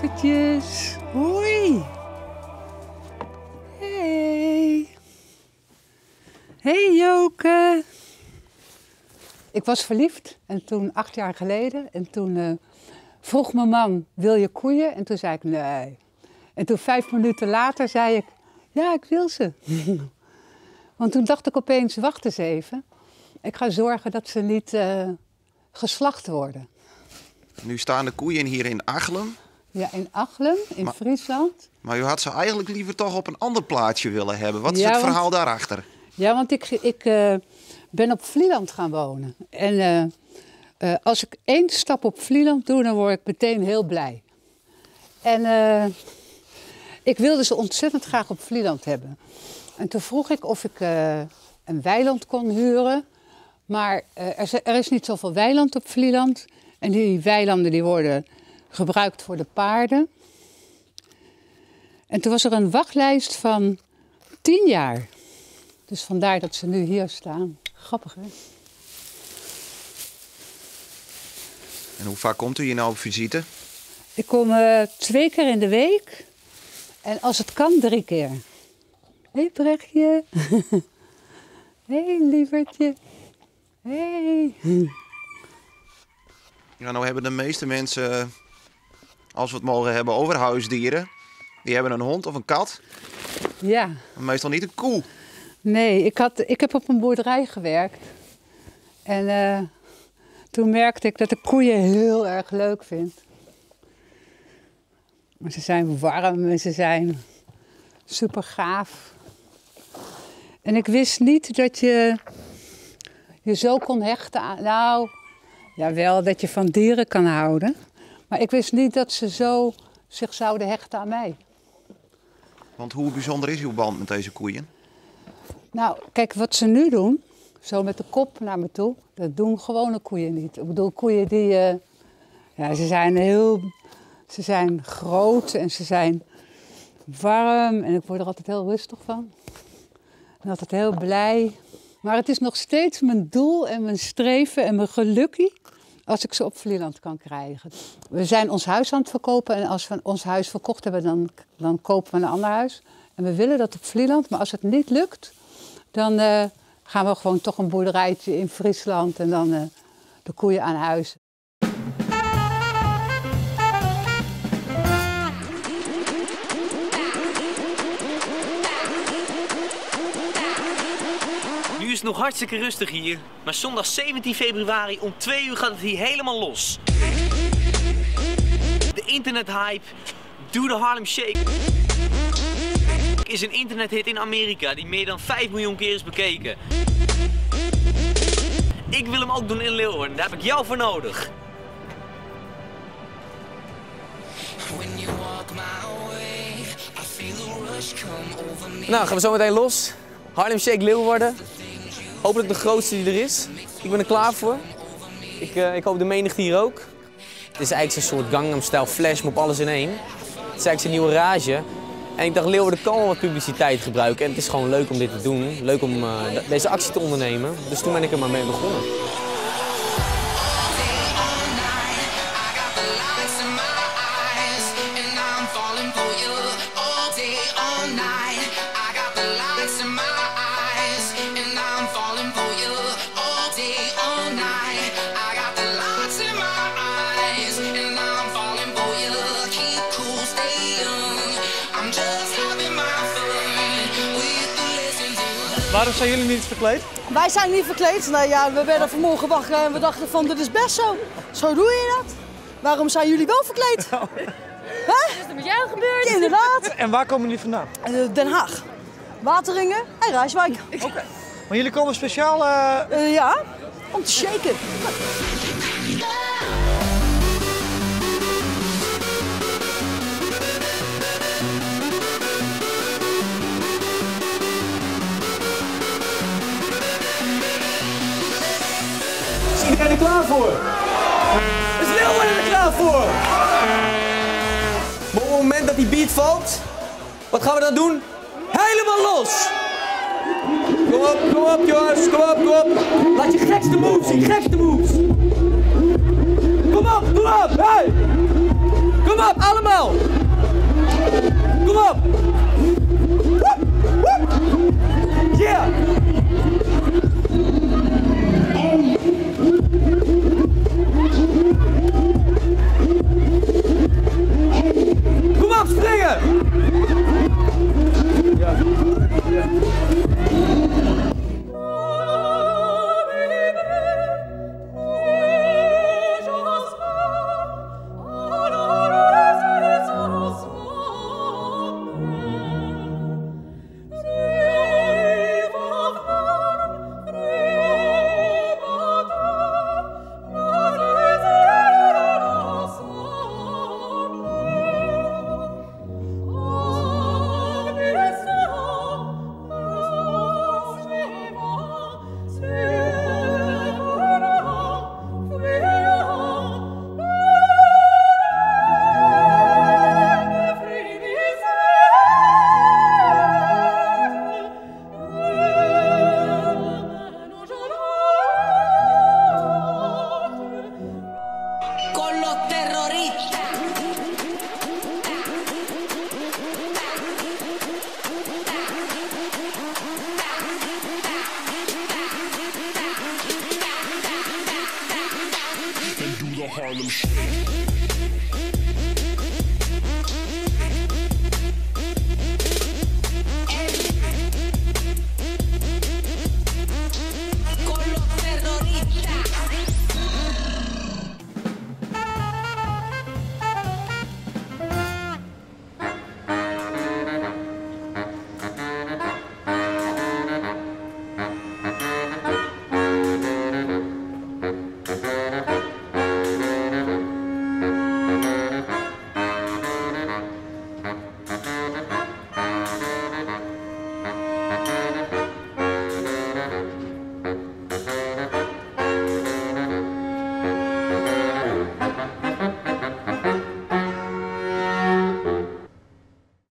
lievertjes. Hoi. Hey. Hey Joke. Ik was verliefd en toen 8 jaar geleden. En toen vroeg mijn man, wil je koeien? En toen zei ik nee. En toen 5 minuten later zei ik, ja, ik wil ze. Want toen dacht ik opeens, wacht eens even. Ik ga zorgen dat ze niet geslacht worden. Nu staan de koeien hier in Achlem. Ja, in Achlem, in Friesland. Maar u had ze eigenlijk liever toch op een ander plaatsje willen hebben. Wat is het verhaal daarachter? Ja, want ik ben op Vlieland gaan wonen. En als ik 1 stap op Vlieland doe, dan word ik meteen heel blij. En ik wilde ze ontzettend graag op Vlieland hebben. En toen vroeg ik of ik een weiland kon huren. Maar er is niet zoveel weiland op Vlieland. En die weilanden die worden gebruikt voor de paarden. En toen was er een wachtlijst van 10 jaar. Dus vandaar dat ze nu hier staan. Grappig, hè? En hoe vaak komt u hier nou op visite? Ik kom 2 keer in de week. En als het kan 3 keer. Hé, Brechtje. Hé, lievertje. Hé. Ja, nou hebben de meeste mensen, als we het mogen hebben over huisdieren, die hebben een hond of een kat. Ja. Maar meestal niet een koe. Nee, ik heb op een boerderij gewerkt. En toen merkte ik dat ik koeien heel erg leuk vind. Maar ze zijn warm en ze zijn super gaaf. En ik wist niet dat je zo kon hechten aan... Nou, jawel, dat je van dieren kan houden. Maar ik wist niet dat ze zo zich zouden hechten aan mij. Want hoe bijzonder is uw band met deze koeien? Nou, kijk, wat ze nu doen, zo met de kop naar me toe, dat doen gewone koeien niet. Ik bedoel, koeien die, ja, ze zijn groot en ze zijn warm en ik word er altijd heel rustig van. En altijd heel blij. Maar het is nog steeds mijn doel en mijn streven en mijn gelukkie als ik ze op Vlieland kan krijgen. We zijn ons huis aan het verkopen en als we ons huis verkocht hebben, dan kopen we een ander huis. En we willen dat op Vlieland, maar als het niet lukt, dan gaan we gewoon toch een boerderijtje in Friesland en dan de koeien aan huis. Nu is het nog hartstikke rustig hier, maar zondag 17 februari om 2 uur gaat het hier helemaal los. De internethype, Do the Harlem Shake, is een internethit in Amerika die meer dan 5 miljoen keer is bekeken. Ik wil hem ook doen in Leeuwarden, daar heb ik jou voor nodig. Nou, gaan we zo meteen los. Harlem Shake Leeuwarden. Hopelijk de grootste die er is. Ik ben er klaar voor. Ik hoop de menigte hier ook. Het is eigenlijk zo'n soort Gangnam Style flashmob, alles in één. Het is eigenlijk zijn nieuwe rage. En ik dacht, Leeuwarden kan wel wat publiciteit gebruiken. En het is gewoon leuk om dit te doen. Leuk om deze actie te ondernemen. Dus toen ben ik er maar mee begonnen. Waarom zijn jullie niet verkleed? Wij zijn niet verkleed. Nou ja, we werden vanmorgen wakker en we dachten van dit is best zo. Zo doe je dat. Waarom zijn jullie wel verkleed? Oh. Wat is er met jou gebeurd? Ja, inderdaad. En waar komen jullie vandaan? Den Haag, Wateringen en Rijswijk. Oké. Maar jullie komen speciaal... Ja, om te shaken. Is iedereen er klaar voor? Is Leeuwarden er klaar voor? Maar op het moment dat die beat valt, wat gaan we dan doen? Helemaal los! Kom op jongens, kom op. Laat je gekste moves zien, gekste moves. Kom op, hey! Kom Kom op, allemaal! Kom op! Yeah! Kom op, springen! Ja. Harlem Shake.